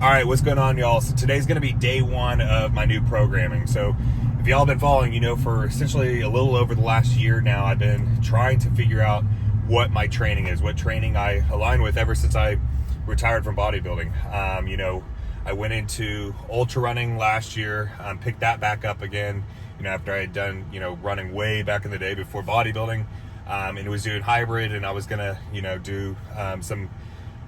All right, what's going on, y'all? So today's going to be day one of my new programming. So if y'all been following, you know, for essentially a little over the last year now, I've been trying to figure out what my training is, what training I align with ever since I retired from bodybuilding. You know, I went into ultra running last year, picked that back up again, you know, after I had done, you know, running way back in the day before bodybuilding, and was doing hybrid, and I was going to, you know, do some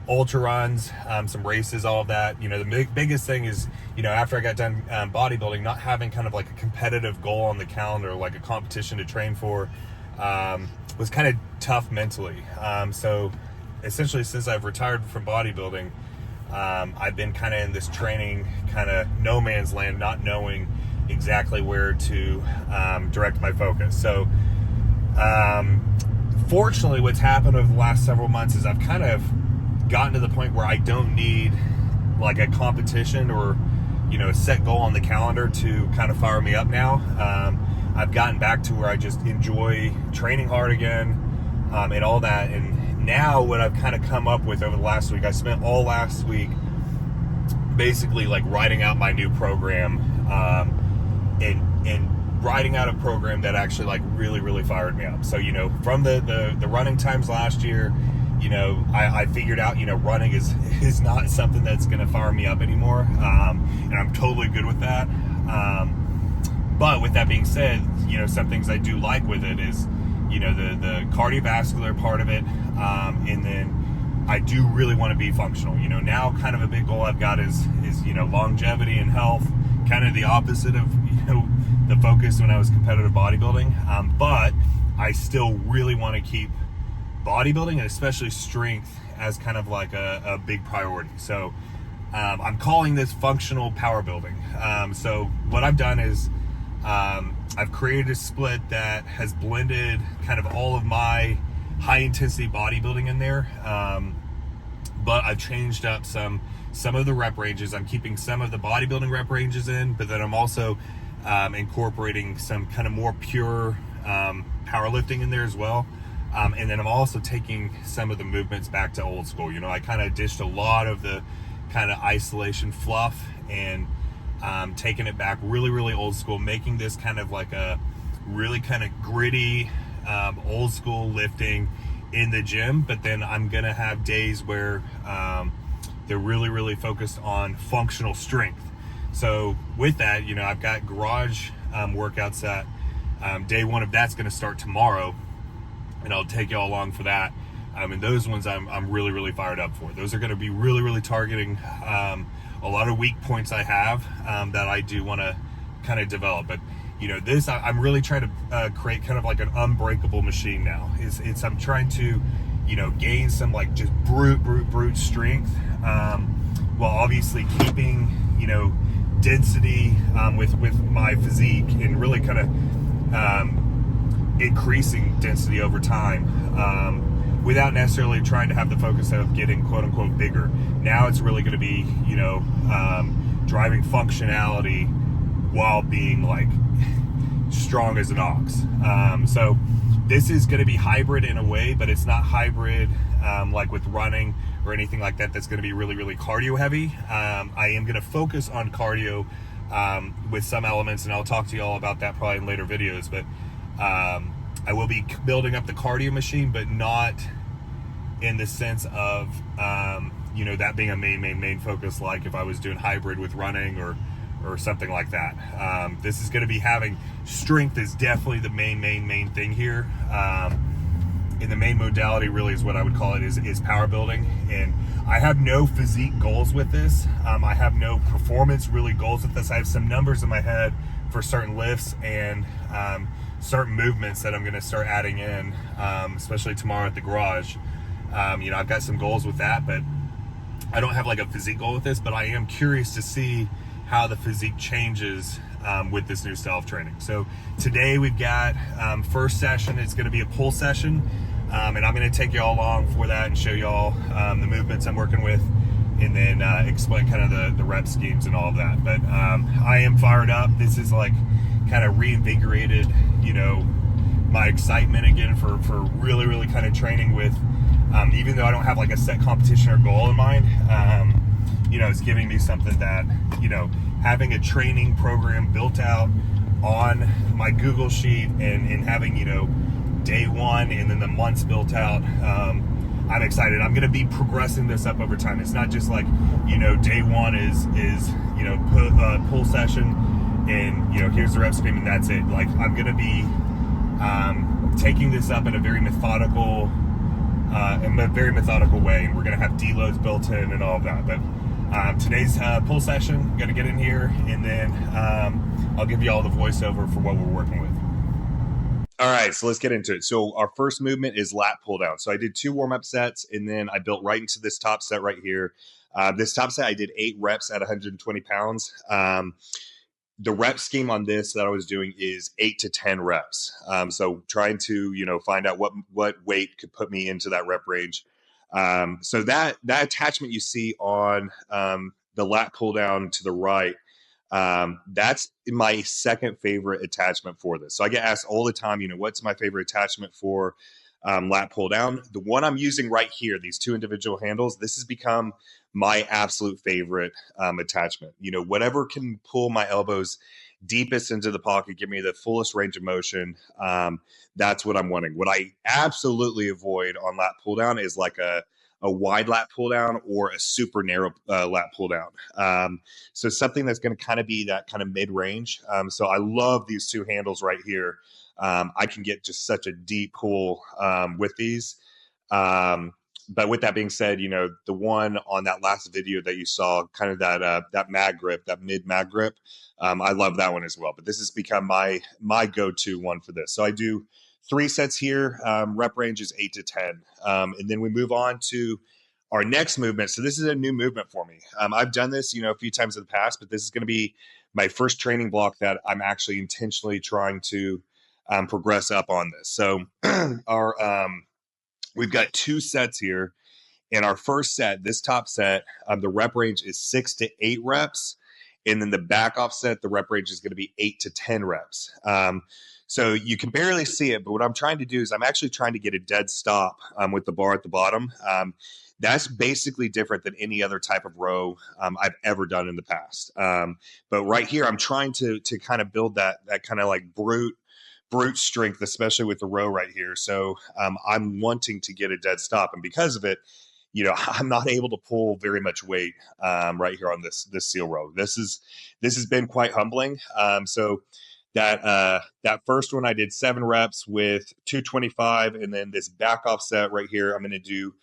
ultra runs, some races, all of that. You know, the biggest thing is, you know, after I got done bodybuilding, not having kind of like a competitive goal on the calendar, like a competition to train for, was kind of tough mentally. So essentially, since I've retired from bodybuilding, I've been kind of in this training kind of no man's land, not knowing exactly where to direct my focus. So fortunately, what's happened over the last several months is I've kind of gotten to the point where I don't need like a competition or, you know, a set goal on the calendar to kind of fire me up now. I've gotten back to where I just enjoy training hard again, and all that. And now what I've kind of come up with over the last week, I spent all last week basically like writing out my new program, and writing out a program that actually like really fired me up. So, you know, from the running times last year, you know, I figured out, you know, running is not something that's going to fire me up anymore. And I'm totally good with that. But with that being said, you know, some things I do like with it is, you know, the cardiovascular part of it. And then I do really want to be functional. You know, now kind of a big goal I've got is, you know, longevity and health, kind of the opposite of, you know, the focus when I was competitive bodybuilding. But I still really want to keep bodybuilding and especially strength as kind of like a big priority. So I'm calling this functional power building. So what I've done is I've created a split that has blended kind of all of my high intensity bodybuilding in there, but I've changed up some of the rep ranges. I'm keeping some of the bodybuilding rep ranges in, but then I'm also incorporating some kind of more pure powerlifting in there as well. And then I'm also taking some of the movements back to old school. You know, I kind of ditched a lot of the kind of isolation fluff and taking it back really old school, making this kind of like a really kind of gritty old school lifting in the gym. But then I'm going to have days where they're really focused on functional strength. So with that, you know, I've got garage workouts that day one of that's going to start tomorrow. And I'll take y'all along for that. And those ones I'm really fired up for. Those are going to be really targeting a lot of weak points I have that I do want to kind of develop. But you know, this I'm really trying to create kind of like an unbreakable machine now. I'm trying to, you know, gain some like just brute strength, while obviously keeping, you know, density with my physique and really kind of increasing density over time, without necessarily trying to have the focus of getting quote unquote bigger. Now it's really going to be, you know, driving functionality while being like strong as an ox. So this is going to be hybrid in a way, but it's not hybrid like with running or anything like that. That's going to be really cardio heavy. I am going to focus on cardio with some elements, and I'll talk to you all about that probably in later videos. But I will be building up the cardio machine, but not in the sense of, you know, that being a main focus, like if I was doing hybrid with running or something like that. This is going to be having strength is definitely the main thing here. And the main modality really is what I would call it is power building. And I have no physique goals with this. I have no performance really goals with this. I have some numbers in my head for certain lifts and certain movements that I'm going to start adding in, especially tomorrow at the garage. You know, I've got some goals with that, but I don't have like a physique goal with this, but I am curious to see how the physique changes with this new style of training. So today we've got first session. It's going to be a pull session, and I'm going to take you all along for that and show you all the movements I'm working with, and then explain kind of the rep schemes and all of that. But I am fired up. This is like kind of reinvigorated, you know, my excitement again for really kind of training with, even though I don't have like a set competition or goal in mind, you know, is giving me something that, having a training program built out on my Google sheet and having, day one and then the months built out. I'm excited. I'm going to be progressing this up over time. It's not just like, day one is pull session and, here's the rep scheme and that's it. Like, I'm going to be taking this up in a very methodical way, and we're going to have deloads built in and all of that. But today's pull session, I'm going to get in here, and then I'll give you all the voiceover for what we're working with. All right, so let's get into it. So our first movement is lat pull down. So I did 2 warm-up sets, and then I built right into this top set right here. This top set, I did 8 reps at 120 pounds. The rep scheme on this that I was doing is 8 to 10 reps. So trying to, find out what weight could put me into that rep range. So that attachment you see on the lat pull down to the right, that's my second favorite attachment for this. So I get asked all the time, what's my favorite attachment for lat pull down? The one I'm using right here, these 2 individual handles, this has become my absolute favorite attachment. Whatever can pull my elbows deepest into the pocket, give me the fullest range of motion. That's what I'm wanting. What I absolutely avoid on lat pull down is like a wide lat pull down or a super narrow lat pull down. So something that's going to kind of be that kind of mid range. So I love these 2 handles right here. I can get just such a deep pull with these. But with that being said, the one on that last video that you saw, kind of that mag grip, that mid mag grip, I love that one as well. But this has become my go-to one for this. So I do 3 sets here. Rep range is 8 to 10. And then we move on to our next movement. So this is a new movement for me. I've done this, a few times in the past, but this is going to be my first training block that I'm actually intentionally trying to progress up on this. So we've got 2 sets here. In our first set, this top set, the rep range is 6 to 8 reps. And then the back off set, the rep range is going to be 8 to 10 reps. So you can barely see it, but what I'm trying to do is I'm actually trying to get a dead stop with the bar at the bottom. That's basically different than any other type of row I've ever done in the past. But right here, I'm trying to kind of build that kind of like brute strength, especially with the row right here. So I'm wanting to get a dead stop. And because of it, I'm not able to pull very much weight right here on this seal row. This has been quite humbling. So that first one I did 7 reps with 225, and then this back off set right here, I'm going to do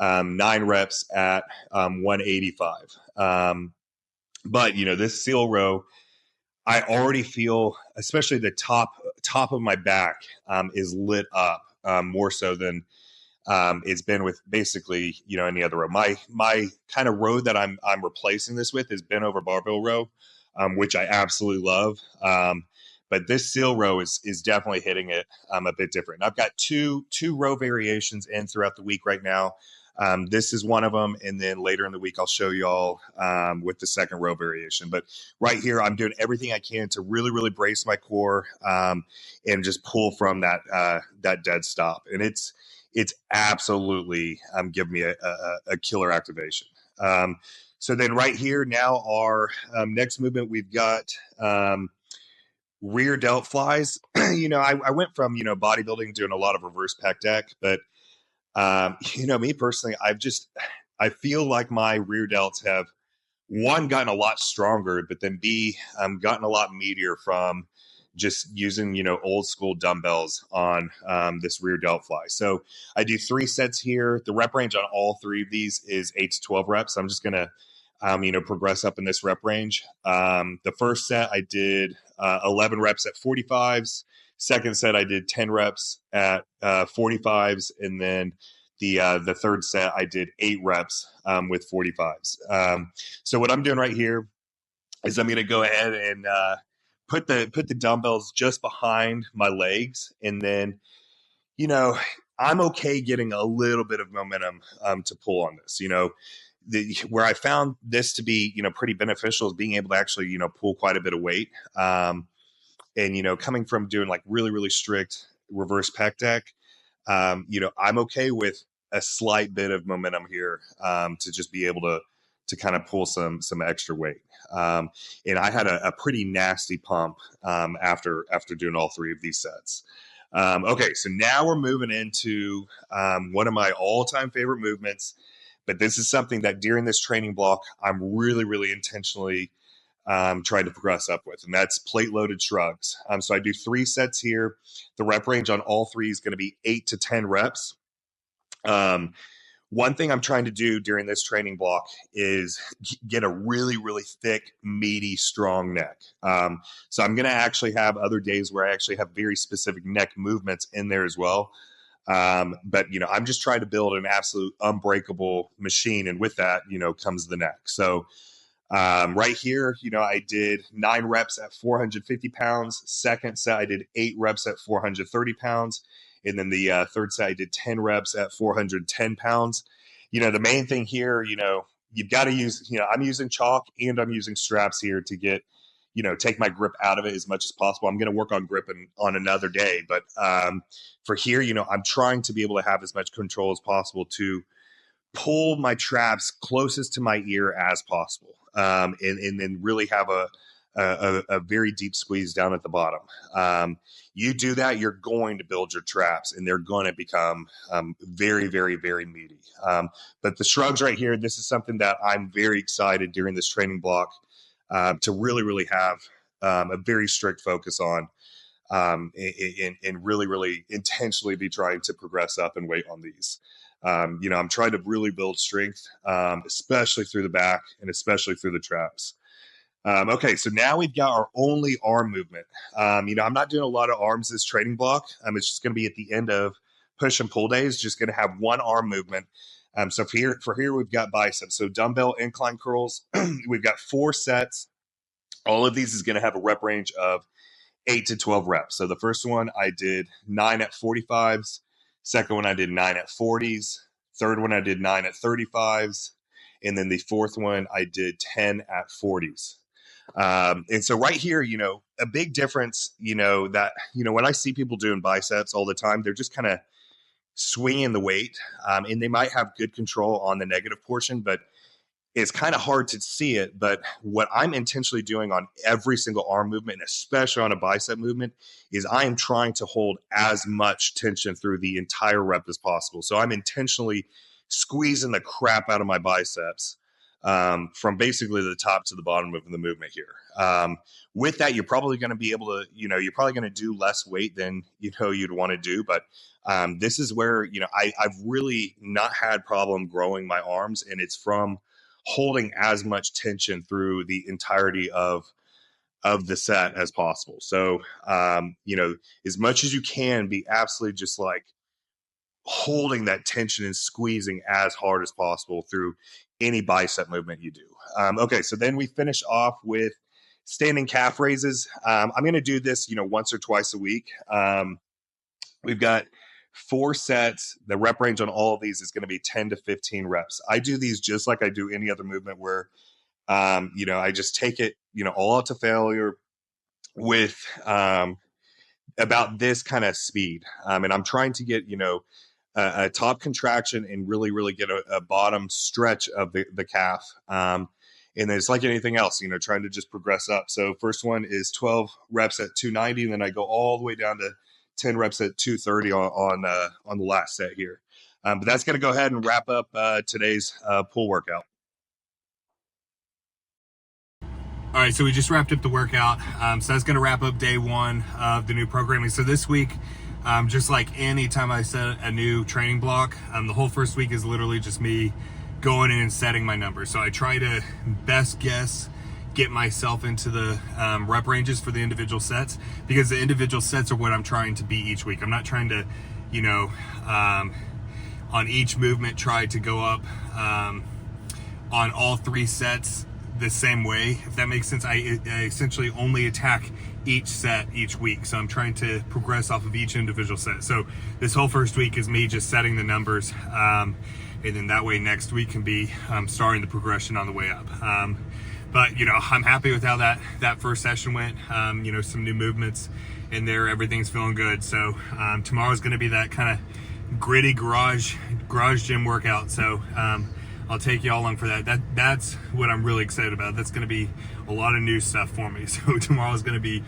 9 reps at 185. But this seal row, I already feel, especially the top of my back is lit up more so than it's been with basically any other row. My kind of row that I'm replacing this with is bent over barbell row, which I absolutely love. But this seal row is definitely hitting it a bit different. I've got two row variations in throughout the week right now. This is one of them, and then later in the week I'll show y'all with the second row variation. But right here, I'm doing everything I can to really, really brace my core and just pull from that dead stop. And it's absolutely giving me a killer activation. So then right here now, our next movement, we've got rear delt flies. I went from bodybuilding, doing a lot of reverse pec deck, but me personally, I feel like my rear delts have, one, gotten a lot stronger, but then B, gotten a lot meatier from just using, old school dumbbells on this rear delt fly. So I do 3 sets here. The rep range on all 3 of these is 8 to 12 reps. So I'm just going to, progress up in this rep range. The first set I did 11 reps at 45s. Second set I did 10 reps at 45s. And then the third set I did 8 reps with 45s. So what I'm doing right here is I'm going to go ahead and put the dumbbells just behind my legs, and then I'm okay getting a little bit of momentum to pull on this. Where I found this to be pretty beneficial is being able to actually pull quite a bit of weight. And coming from doing like really, really strict reverse pec deck, I'm okay with a slight bit of momentum here to just be able to kind of pull some extra weight. And I had a pretty nasty pump after doing all 3 of these sets. Okay, so now we're moving into one of my all-time favorite movements, but this is something that during this training block, I'm really intentionally trying to progress up with, and that's plate-loaded shrugs. So I do 3 sets here. The rep range on all 3 is going to be 8 to 10 reps. One thing I'm trying to do during this training block is get a really thick, meaty, strong neck. So I'm going to actually have other days where I actually have very specific neck movements in there as well. But, I'm just trying to build an absolute unbreakable machine. And with that, comes the neck. So right here, I did 9 reps at 450 pounds. Second set, I did 8 reps at 430 pounds. And then the third set, I did 10 reps at 410 pounds. The main thing here, you've got to use, I'm using chalk and I'm using straps here to get, take my grip out of it as much as possible. I'm going to work on gripping on another day. But for here, I'm trying to be able to have as much control as possible to pull my traps closest to my ear as possible. And then really have a very deep squeeze down at the bottom. You do that, you're going to build your traps and they're going to become very meaty. But the shrugs right here, this is something that I'm very excited during this training block to really have a very strict focus on and really intentionally be trying to progress up in weight on these. I'm trying to really build strength, especially through the back and especially through the traps. Okay, so now we've got our only arm movement. I'm not doing a lot of arms this training block. It's just going to be at the end of push and pull days, just going to have one arm movement. So for here, we've got biceps. So dumbbell incline curls, we've got 4 sets. All of these is going to have a rep range of 8 to 12 reps. So the first one, I did 9 at 45s. Second one, I did 9 at 40s. Third one, I did 9 at 35s. And then the fourth one, I did 10 at 40s. And so right here, a big difference, that, when I see people doing biceps all the time, they're just kind of swinging the weight, and they might have good control on the negative portion, but it's kind of hard to see it. But what I'm intentionally doing on every single arm movement, and especially on a bicep movement, is I am trying to hold as much tension through the entire rep as possible. So I'm intentionally squeezing the crap out of my biceps from basically the top to the bottom of the movement here. With that, you're probably going to be able to, you're probably going to do less weight than, you'd want to do. But this is where, I've really not had problem growing my arms, and it's from holding as much tension through the entirety of the set as possible. So, as much as you can, be absolutely just like holding that tension and squeezing as hard as possible through any bicep movement you do. Okay, so then we finish off with standing calf raises. I'm going to do this, once or twice a week. We've got 4 sets. The rep range on all of these is going to be 10 to 15 reps. I do these just like I do any other movement where, I just take it, all out to failure with about this kind of speed. And I'm trying to get, a top contraction and really get a bottom stretch of the calf. And then it's like anything else, trying to just progress up. So first one is 12 reps at 290, and then I go all the way down to 10 reps at 230 on the last set here. But that's going to go ahead and wrap up today's pull workout. All right, so we just wrapped up the workout. So that's going to wrap up day 1 of the new programming. So this week, just like any time I set a new training block, the whole first week is literally just me going in and setting my numbers. So I try to best guess, get myself into the rep ranges for the individual sets, because the individual sets are what I'm trying to be each week. I'm not trying to, on each movement, try to go up on all 3 sets the same way, if that makes sense. I essentially only attack each set each week, so I'm trying to progress off of each individual set. So this whole first week is me just setting the numbers, and then that way next week can be starting the progression on the way up. But I'm happy with how that first session went. Some new movements in there, everything's feeling good. So tomorrow's going to be that kind of gritty garage gym workout. So I'll take you all along for that. That's what I'm really excited about. That's going to be a lot of new stuff for me. So tomorrow's going to be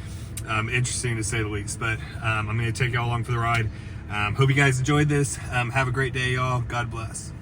interesting to say the least. But I'm going to take you all along for the ride. Hope you guys enjoyed this. Have a great day, y'all. God bless.